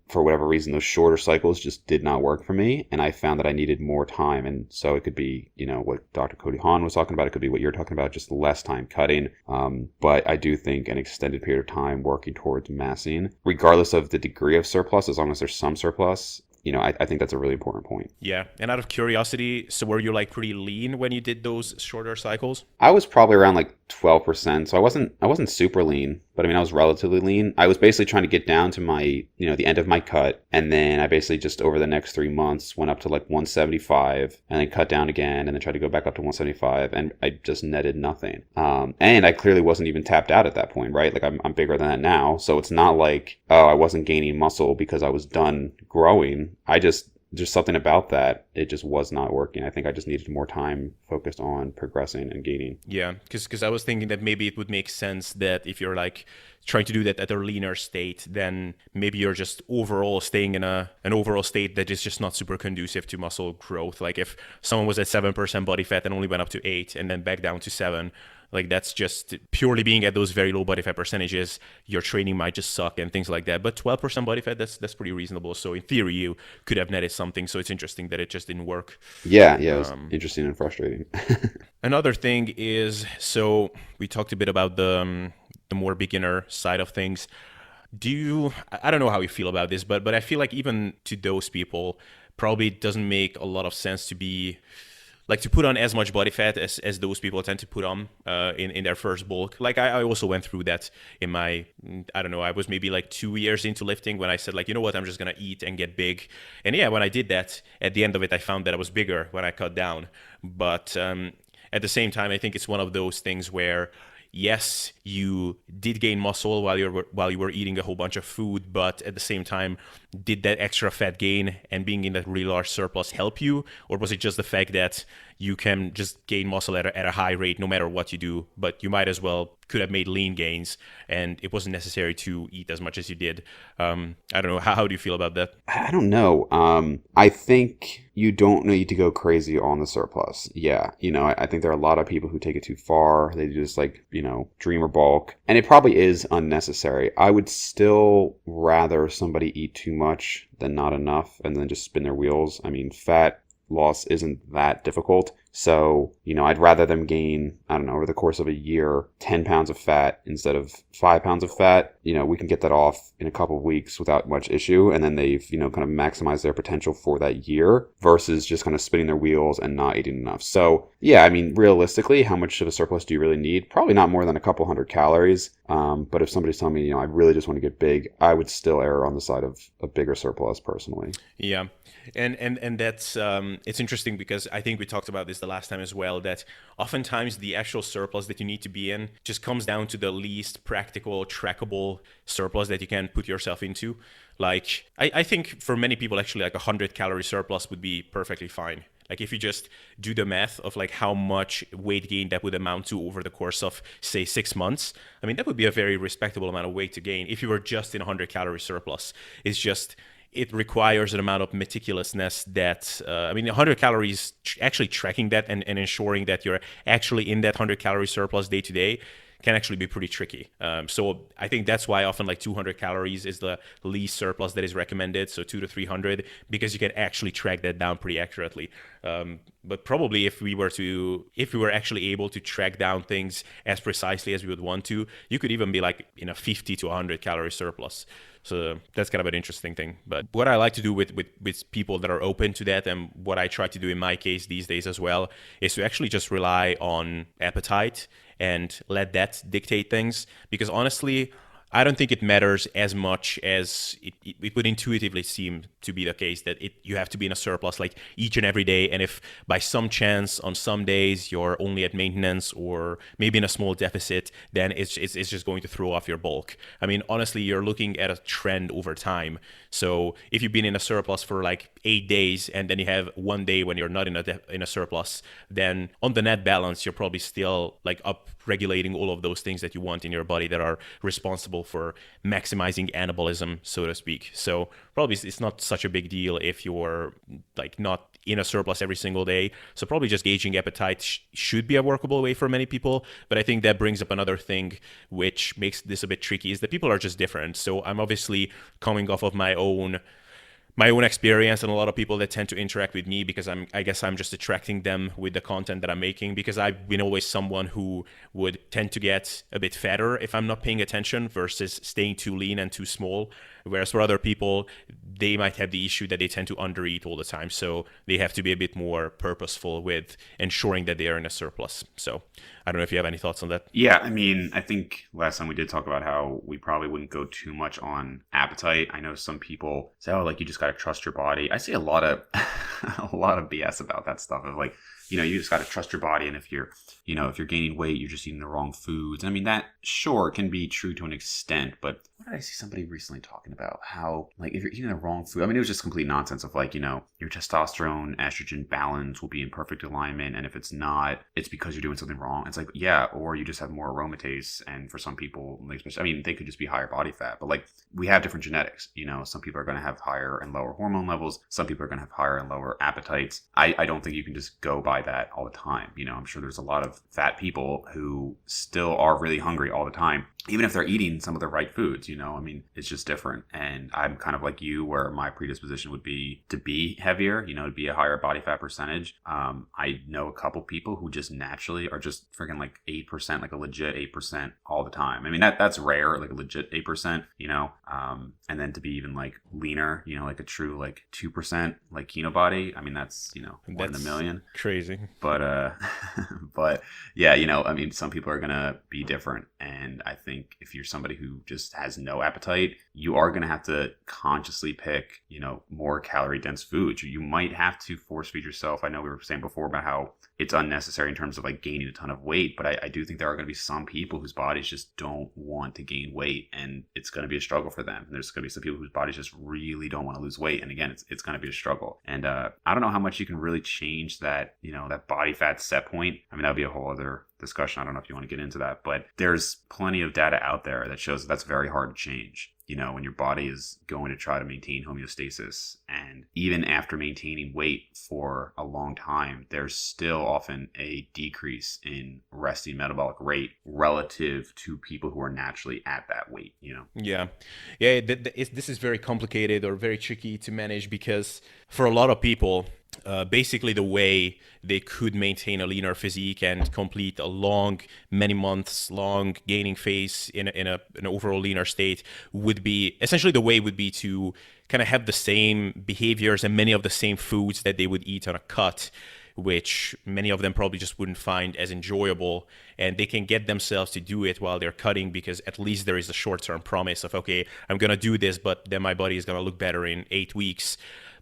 for whatever reason, those shorter cycles just did not work for me. And I found that I needed more time. And so it could be, what Dr. Cody Hahn was talking about. It could be what you're talking about, just less time cutting. But I do think an extended period of time working towards massing, regardless of the degree of surplus, as long as there's some surplus, I think that's a really important point. Yeah. And out of curiosity, so were you like pretty lean when you did those shorter cycles? I was probably around like 12%. So I wasn't super lean, but I mean, I was relatively lean. I was basically trying to get down to my, the end of my cut. And then I basically just over the next 3 months went up to like 175 and then cut down again and then tried to go back up to 175. And I just netted nothing. And I clearly wasn't even tapped out at that point, right? Like I'm bigger than that now. So it's not like, I wasn't gaining muscle because I was done growing. There's something about that. It just was not working. I think I just needed more time focused on progressing and gaining. Yeah, because I was thinking that maybe it would make sense that if you're like trying to do that at a leaner state, then maybe you're just overall staying in an overall state that is just not super conducive to muscle growth. Like if someone was at 7% body fat and only went up to 8 and then back down to 7, like that's just purely being at those very low body fat percentages, your training might just suck and things like that. But 12% body fat, that's pretty reasonable. So in theory, you could have netted something. So it's interesting that it just didn't work. Yeah, it was interesting and frustrating. Another thing is, so we talked a bit about the more beginner side of things. I don't know how you feel about this, but I feel like even to those people, probably it doesn't make a lot of sense to put on as much body fat as those people tend to put on in their first bulk. Like I also went through that in my, I don't know, I was maybe like 2 years into lifting when I said like, you know what, I'm just going to eat and get big. And yeah, when I did that, at the end of it, I found that I was bigger when I cut down. But at the same time, I think it's one of those things where yes, you did gain muscle while you were eating a whole bunch of food, but at the same time, did that extra fat gain and being in that really large surplus help you? Or was it just the fact that you can just gain muscle at a high rate no matter what you do, but you might as well could have made lean gains and it wasn't necessary to eat as much as you did? I don't know. How do you feel about that? I don't know. I think you don't need to go crazy on the surplus. Yeah. I think there are a lot of people who take it too far. They just like, dreamer bulk. And it probably is unnecessary. I would still rather somebody eat too much than not enough and then just spin their wheels. I mean, fat loss isn't that difficult. So, I'd rather them gain, I don't know, over the course of a year, 10 pounds of fat instead of 5 pounds of fat. We can get that off in a couple of weeks without much issue. And then they've, kind of maximized their potential for that year versus just kind of spinning their wheels and not eating enough. So, yeah, I mean, realistically, how much of a surplus do you really need? Probably not more than a couple hundred calories. But if somebody's telling me, I really just want to get big, I would still err on the side of a bigger surplus personally. Yeah. And that's, it's interesting because I think we talked about this the last time as well, that oftentimes the actual surplus that you need to be in just comes down to the least practical, trackable surplus that you can put yourself into. Like, I think for many people, actually, like 100-calorie surplus would be perfectly fine. Like, if you just do the math of like how much weight gain that would amount to over the course of, say, 6 months, I mean, that would be a very respectable amount of weight to gain if you were just in 100-calorie surplus. It's just, it requires an amount of meticulousness that, 100 calories, actually tracking that and ensuring that you're actually in that 100-calorie surplus day to day can actually be pretty tricky. So I think that's why often like 200 calories is the least surplus that is recommended. So 200 to 300, because you can actually track that down pretty accurately. But probably if we were actually able to track down things as precisely as we would want to, you could even be like in a 50 to 100 calorie surplus. So that's kind of an interesting thing. But what I like to do with people that are open to that, and what I try to do in my case these days as well, is to actually just rely on appetite and let that dictate things. Because honestly, I don't think it matters as much as it would intuitively seem to be the case, that you have to be in a surplus like each and every day. And if by some chance on some days you're only at maintenance or maybe in a small deficit, then it's just going to throw off your bulk. I mean, honestly, you're looking at a trend over time. So if you've been in a surplus for like 8 days and then you have one day when you're not in a surplus, then on the net balance, you're probably still like up regulating all of those things that you want in your body that are responsible for maximizing anabolism, so to speak. So probably it's not such a big deal if you're like not in a surplus every single day. So probably just gauging appetite should be a workable way for many people. But I think that brings up another thing which makes this a bit tricky, is that people are just different. So I'm obviously coming off of my own experience, and a lot of people that tend to interact with me because I guess I'm just attracting them with the content that I'm making, because I've been always someone who would tend to get a bit fatter if I'm not paying attention versus staying too lean and too small. Whereas for other people, they might have the issue that they tend to undereat all the time. So they have to be a bit more purposeful with ensuring that they are in a surplus. So I don't know if you have any thoughts on that. Yeah, I mean, I think last time we did talk about how we probably wouldn't go too much on appetite. I know some people say, oh, like you just got to trust your body. I see a lot of a lot of BS about that stuff of like, you know, you just got to trust your body. And if you're gaining weight, you're just eating the wrong foods. And I mean, that sure can be true to an extent, but what did I see somebody recently talking about? How, like, if you're eating the wrong food, I mean, it was just complete nonsense of like, you know, your testosterone, estrogen balance will be in perfect alignment. And if it's not, it's because you're doing something wrong. It's like, yeah, or you just have more aromatase. And for some people, like, especially, I mean, they could just be higher body fat, but like we have different genetics. You know, some people are going to have higher and lower hormone levels. Some people are going to have higher and lower appetites. I don't think you can just go by that all the time. You know, I'm sure there's a lot of fat people who still are really hungry all the time, even if they're eating some of the right foods. You know, I mean, it's just different. And I'm kind of like you, where my predisposition would be to be heavier, you know, to be a higher body fat percentage. I know a couple people who just naturally are just freaking like 8%, like a legit 8% all the time. I mean, that's rare, like a legit 8%, you know, and then to be even like leaner, you know, like a true like 2% like keto body. I mean, that's, you know, one in a million. Crazy. But but yeah, you know, I mean, some people are gonna be different, and I think if you're somebody who just has no appetite, you are gonna have to consciously pick, you know, more calorie dense foods. You might have to force feed yourself. I know we were saying before about how it's unnecessary in terms of like gaining a ton of weight, but I do think there are going to be some people whose bodies just don't want to gain weight, and it's going to be a struggle for them. And there's going to be some people whose bodies just really don't want to lose weight, and again, it's going to be a struggle. And I don't know how much you can really change that, you know, that body fat set point. I mean, that'd be a whole other discussion. I don't know if you want to get into that, but there's plenty of data out there that shows that's very hard to change. You know, when your body is going to try to maintain homeostasis, and even after maintaining weight for a long time, there's still often a decrease in resting metabolic rate relative to people who are naturally at that weight, you know? Yeah. This is very complicated or very tricky to manage, because for a lot of people, basically the way they could maintain a leaner physique and complete a long, many months long gaining phase in an overall leaner state would be, essentially the way would be to kind of have the same behaviors and many of the same foods that they would eat on a cut, which many of them probably just wouldn't find as enjoyable. And they can get themselves to do it while they're cutting, because at least there is a short-term promise of, okay, I'm going to do this, but then my body is going to look better in 8 weeks.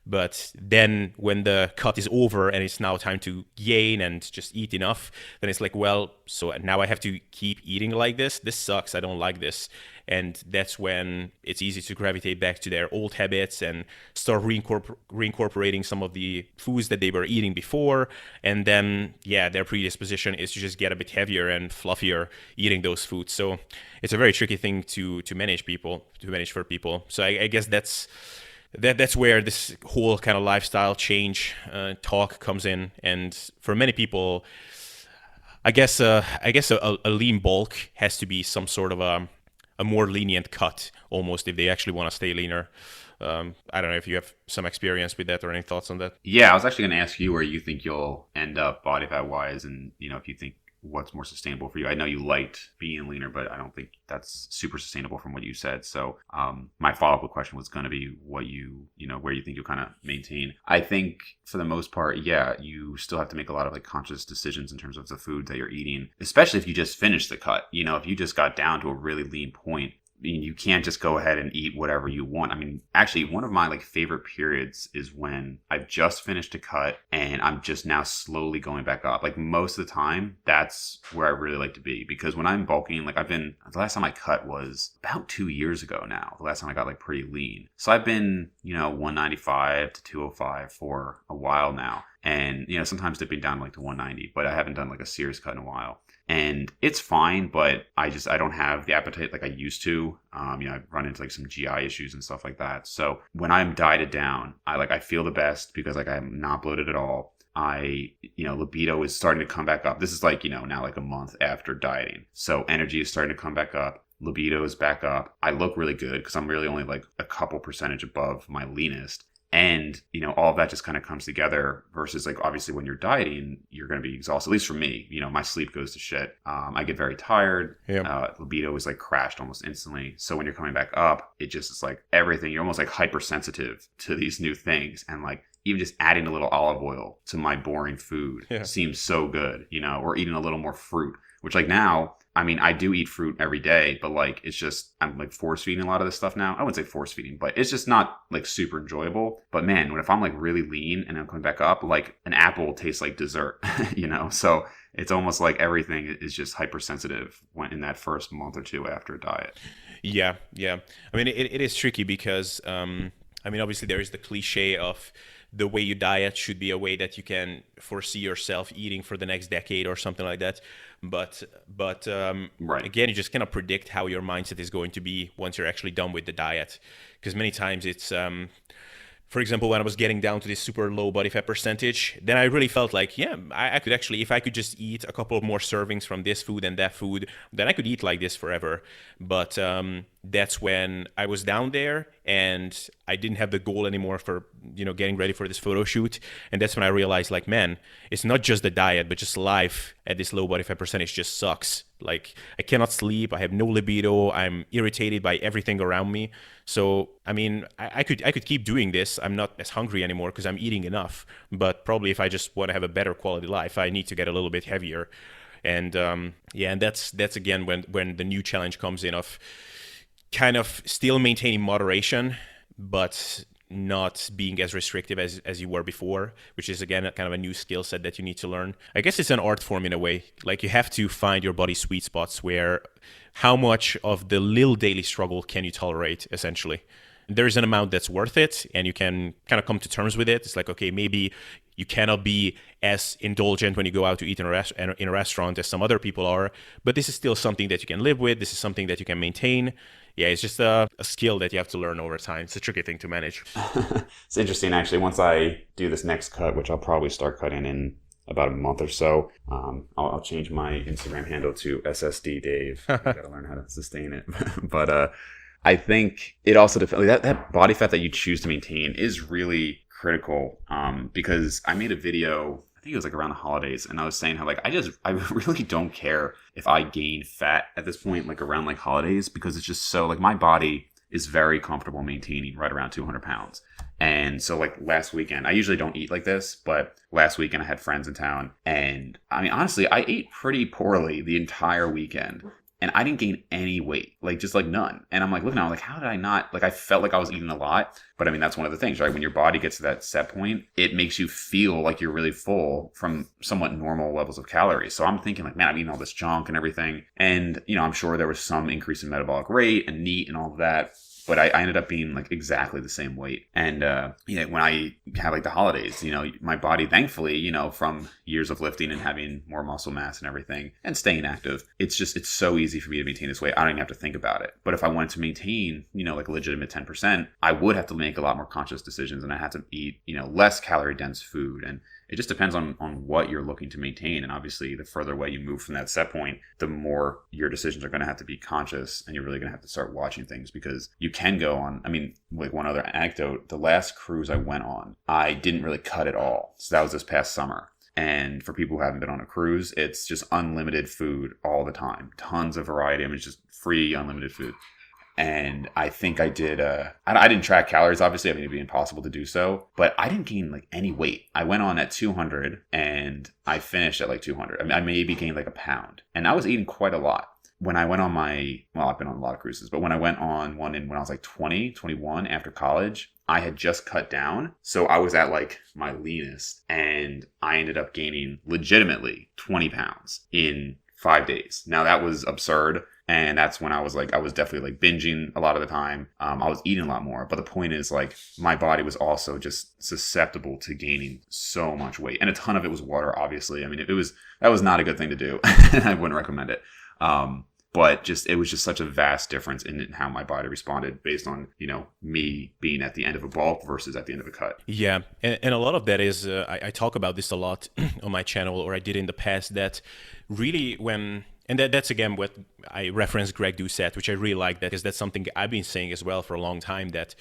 But then when the cut is over and it's now time to gain and just eat enough, then it's like, well, so now I have to keep eating like this. This sucks. I don't like this. And that's when it's easy to gravitate back to their old habits and start reincorporating some of the foods that they were eating before. And then, yeah, their predisposition is to just get a bit heavier and fluffier eating those foods. So it's a very tricky thing to manage for people. So I guess that's where this whole kind of lifestyle change talk comes in. And for many people, I guess a lean bulk has to be some sort of a more lenient cut, almost, if they actually want to stay leaner. I don't know if you have some experience with that or any thoughts on that. Yeah, I was actually going to ask you where you think you'll end up body fat wise, and if you think what's more sustainable for you. I know you liked being leaner, but I don't think that's super sustainable from what you said. So my follow-up question was going to be what where you think you'll kind of maintain. I think for the most part, yeah, you still have to make a lot of like conscious decisions in terms of the food that you're eating, especially if you just finished the cut. If you just got down to a really lean point, you can't just go ahead and eat whatever you want. I mean, actually, one of my like favorite periods is when I've just finished a cut and I'm just now slowly going back up. Like most of the time, that's where I really like to be, because when I'm bulking, like the last time I cut was about 2 years ago now. The last time I got like pretty lean. So I've been, 195 to 205 for a while now. And, sometimes dipping down like to 190, but I haven't done like a serious cut in a while. And it's fine, but I don't have the appetite like I used to. I run into like some GI issues and stuff like that. So when I'm dieted down, I feel the best because like I'm not bloated at all. Libido is starting to come back up. This is like, now like a month after dieting. So energy is starting to come back up. Libido is back up. I look really good because I'm really only like a couple percentage above my leanest. And, all of that just kind of comes together versus like, obviously when you're dieting, you're going to be exhausted. At least for me, my sleep goes to shit. I get very tired. Yeah. Libido is like crashed almost instantly. So when you're coming back up, it just is like everything. You're almost like hypersensitive to these new things. And like even just adding a little olive oil to my boring food seems so good, or eating a little more fruit, which like now, I mean, I do eat fruit every day, but like, it's just, I'm like force feeding a lot of this stuff now. I wouldn't say force feeding, but it's just not like super enjoyable. But man, if I'm like really lean and I'm coming back up, like an apple tastes like dessert, So it's almost like everything is just hypersensitive in that first month or two after a diet. Yeah. I mean, it is tricky because, obviously there is the cliche of the way you diet should be a way that you can foresee yourself eating for the next decade or something like that. But right. Again, you just cannot predict how your mindset is going to be once you're actually done with the diet. Because many times it's, for example, when I was getting down to this super low body fat percentage, then I really felt like, yeah, I could actually, if I could just eat a couple of more servings from this food and that food, then I could eat like this forever. But that's when I was down there and I didn't have the goal anymore for, getting ready for this photo shoot. And that's when I realized, like, man, it's not just the diet, but just life at this low body fat percentage just sucks. Like, I cannot sleep. I have no libido. I'm irritated by everything around me. So, I mean, I could keep doing this. I'm not as hungry anymore because I'm eating enough. But probably if I just want to have a better quality life, I need to get a little bit heavier. And and that's again when the new challenge comes in of kind of still maintaining moderation, but not being as restrictive as you were before, which is again kind of a new skill set that you need to learn. I guess it's an art form in a way. Like you have to find your body's sweet spots where how much of the little daily struggle can you tolerate, essentially. There's an amount that's worth it and you can kind of come to terms with it. It's like, okay, maybe you cannot be as indulgent when you go out to eat in a restaurant as some other people are, but this is still something that you can live with. This is something that you can maintain. Yeah, it's just a skill that you have to learn over time. It's a tricky thing to manage. It's interesting, actually. Once I do this next cut, which I'll probably start cutting in about a month or so, I'll change my Instagram handle to SSD Dave. I gotta learn how to sustain it. But I think it also depends. That body fat that you choose to maintain is really critical, because I made a video, I think it was like around the holidays, and I was saying how like I really don't care if I gain fat at this point, like around like holidays, because it's just so like my body is very comfortable maintaining right around 200 pounds. And so like last weekend, I usually don't eat like this, but last weekend I had friends in town, and I mean honestly I ate pretty poorly the entire weekend. and I didn't gain any weight, like just like none. And I'm like looking at it, I'm like, how did I not, like I felt like I was eating a lot. But I mean, that's one of the things, right? When your body gets to that set point, it makes you feel like you're really full from somewhat normal levels of calories. So I'm thinking like, man, I'm eating all this junk and everything. And, I'm sure there was some increase in metabolic rate and NEAT and all of that. But I ended up being like exactly the same weight. And, when I had like the holidays, my body, thankfully, from years of lifting and having more muscle mass and everything and staying active, it's so easy for me to maintain this weight. I don't even have to think about it. But if I wanted to maintain, like a legitimate 10%, I would have to make a lot more conscious decisions, and I had to eat, less calorie dense food. And it just depends on what you're looking to maintain. And obviously, the further away you move from that set point, the more your decisions are going to have to be conscious, and you're really going to have to start watching things, because you can go on. I mean, like one other anecdote, the last cruise I went on, I didn't really cut at all. So that was this past summer. And for people who haven't been on a cruise, it's just unlimited food all the time. Tons of variety. I mean, it's just free, unlimited food. And I think I did, I didn't track calories, obviously. I mean, it'd be impossible to do so, but I didn't gain like any weight. I went on at 200 and I finished at like 200. I mean, I maybe gained like a pound, and I was eating quite a lot. When I went on I've been on a lot of cruises, but when I went on one when I was like 20, 21 after college, I had just cut down. So I was at like my leanest, and I ended up gaining legitimately 20 pounds in 5 days. Now that was absurd. And that's when I was definitely like binging a lot of the time. I was eating a lot more. But the point is, like, my body was also just susceptible to gaining so much weight. And a ton of it was water, obviously. I mean, that was not a good thing to do. I wouldn't recommend it. But it was just such a vast difference in how my body responded based on, me being at the end of a bulk versus at the end of a cut. Yeah. And a lot of that is, I talk about this a lot on my channel, or I did in the past, that really and that's again what I referenced Greg Doucette, which I really like, that because that's something I've been saying as well for a long time, that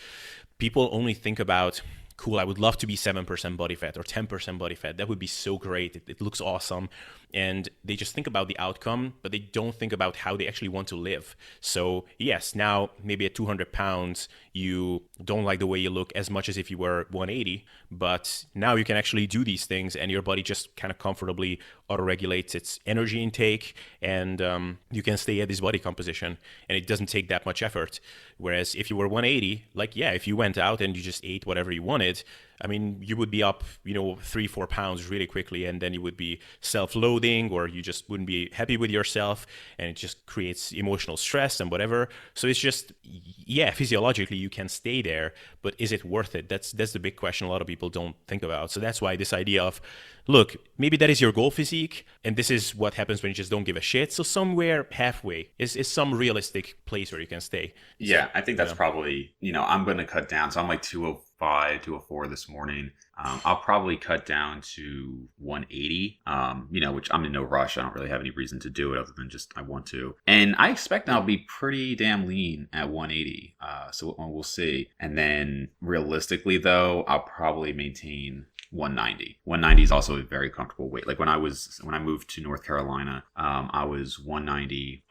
people only think about, cool, I would love to be 7% body fat or 10% body fat. That would be so great. It looks awesome. And they just think about the outcome, but they don't think about how they actually want to live. So yes, now maybe at 200 pounds, you don't like the way you look as much as if you were 180, but now you can actually do these things, and your body just kind of comfortably auto-regulates its energy intake, and you can stay at this body composition, and it doesn't take that much effort. Whereas if you were 180, like, yeah, if you went out and you just ate whatever you wanted, I mean, you would be up, 3-4 pounds really quickly, and then you would be self-loathing, or you just wouldn't be happy with yourself, and it just creates emotional stress and whatever. So it's just, yeah, physiologically you can stay there, but is it worth it? That's the big question a lot of people don't think about. So that's why this idea of, look, maybe that is your goal physique, and this is what happens when you just don't give a shit. So somewhere halfway is some realistic place where you can stay. Yeah, I think that's probably, I'm going to cut down. So I'm like 205, 204 this morning. I'll probably cut down to 180, which I'm in no rush. I don't really have any reason to do it other than just I want to. And I expect I'll be pretty damn lean at 180. So we'll see. And then realistically, though, I'll probably maintain 190. 190 is also a very comfortable weight. Like when I moved to North Carolina, I was 190.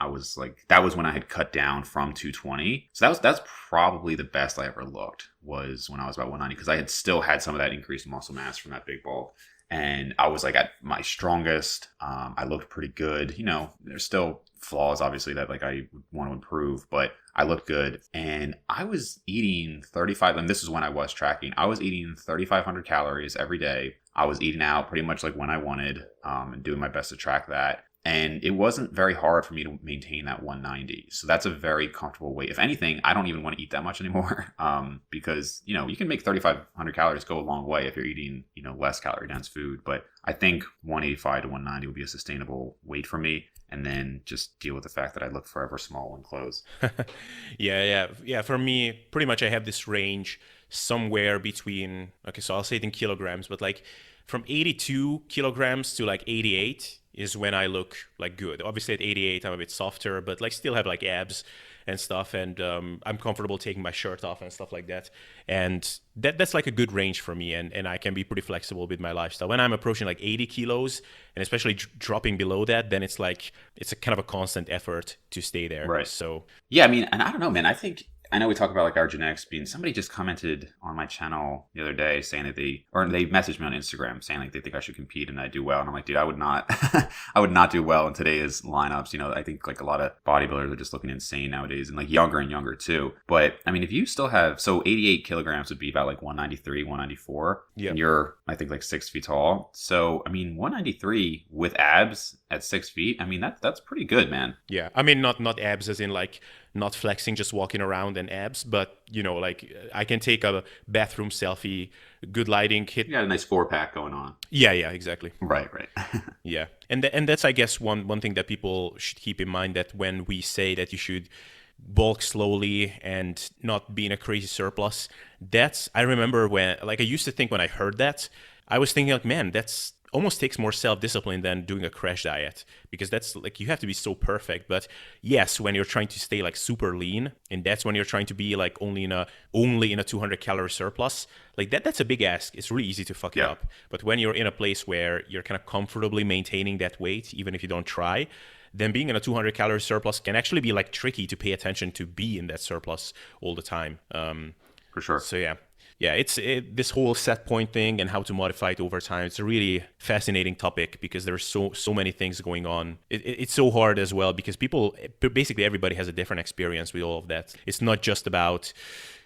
That was when I had cut down from 220. So that's probably the best I ever looked, was when I was about 190, because I had still had some of that increased muscle mass from that big bulk. And I was like at my strongest. I looked pretty good. There's still flaws, obviously, that like I would want to improve, but I looked good. And I was eating 35, and this is when I was tracking. I was eating 3,500 calories every day. I was eating out pretty much like when I wanted, and doing my best to track that. And it wasn't very hard for me to maintain that 190. So that's a very comfortable weight. If anything, I don't even want to eat that much anymore, because, you can make 3,500 calories go a long way if you're eating, less calorie dense food. But I think 185 to 190 would be a sustainable weight for me. And then just deal with the fact that I look forever small in clothes. Yeah. For me, pretty much I have this range somewhere between, okay, so I'll say it in kilograms, but like from 82 kilograms to like 88 is when I look like good. Obviously at 88, I'm a bit softer, but like still have like abs and stuff. And I'm comfortable taking my shirt off and stuff like that. And that's like a good range for me. And I can be pretty flexible with my lifestyle. When I'm approaching like 80 kilos and especially dropping below that, then it's like, it's a kind of a constant effort to stay there. Right. So yeah, I mean, and I don't know, man, I think I know we talk about like our genetics being, somebody just commented on my channel the other day saying that they messaged me on Instagram saying like they think I should compete and I do well. And I'm like, dude, I would not, I would not do well in today's lineups. You know, I think like a lot of bodybuilders are just looking insane nowadays, and like younger and younger too. But I mean, if you still have, so 88 kilograms would be about like 193, 194. Yeah. And you're, I think, like 6 feet tall. So, I mean, 193 with abs at 6 feet, I mean, that's pretty good, man. Yeah, I mean, not abs as in like not flexing, just walking around and abs, but you know, like I can take a bathroom selfie, good lighting, hit. You got a nice 4-pack going on. Yeah, exactly. Right. Yeah, and that's, I guess, one thing that people should keep in mind, that when we say that you should bulk slowly and not be in a crazy surplus, that's, I remember when, like, I used to think when I heard that, I was thinking like, man, that's almost takes more self-discipline than doing a crash diet, because that's like, you have to be so perfect. But yes, when you're trying to stay like super lean, and that's when you're trying to be like only in a 200 calorie surplus, like that's a big ask. It's really easy to fuck it up. But when you're in a place where you're kind of comfortably maintaining that weight, even if you don't try, then being in a 200 calorie surplus can actually be like tricky to pay attention to be in that surplus all the time. For sure. So yeah, it's this whole set point thing and how to modify it over time. It's a really fascinating topic because there's so many things going on. It's so hard as well because basically everybody has a different experience with all of that. It's not just about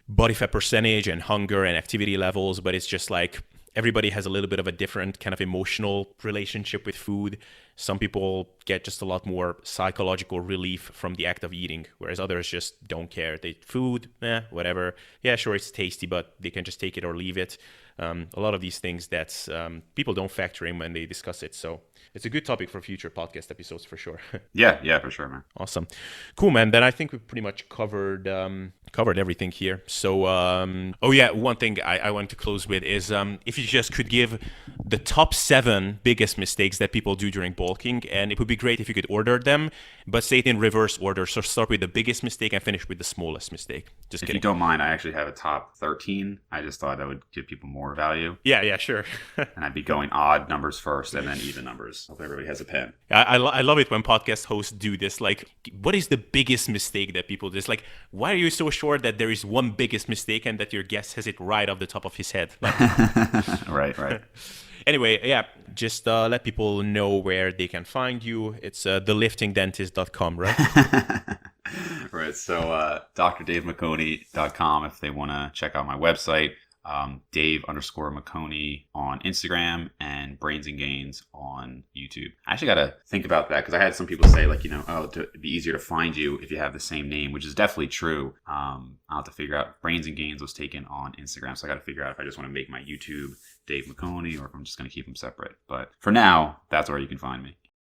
body fat percentage and hunger and activity levels, but it's just like everybody has a little bit of a different kind of emotional relationship with food. Some people get just a lot more psychological relief from the act of eating, whereas others just don't care. They food, whatever. Yeah, sure, it's tasty, but they can just take it or leave it. A lot of these things that people don't factor in when they discuss it. So it's a good topic for future podcast episodes for sure. Yeah, for sure, man. Awesome. Cool, man. Then I think we pretty much covered everything here. So, one thing I want to close with is if you just could give the top 7 biggest mistakes that people do during bulking, and it would be great if you could order them, but say it in reverse order. So start with the biggest mistake and finish with the smallest mistake. Just if kidding. you don't mind, I actually have a top 13. I just thought that would give people more value. Yeah, sure. And I'd be going odd numbers first and then even numbers. Hope everybody has a pen. I love it when podcast hosts do this. Like, what is the biggest mistake that people do? It's like, why are you so sure that there is one biggest mistake and that your guest has it right off the top of his head? Like, Right. Anyway, yeah, just let people know where they can find you. It's theliftingdentist.com, right? Right. So drdavemcconey.com if they want to check out my website. Dave_McConey on Instagram, and Brains and Gains on YouTube. I actually got to think about that because I had some people say like, it'd be easier to find you if you have the same name, which is definitely true. I'll have to figure out. Brains and Gains was taken on Instagram, so I got to figure out if I just want to make my YouTube Dave McConey or if I'm just going to keep them separate. But for now, that's where you can find me.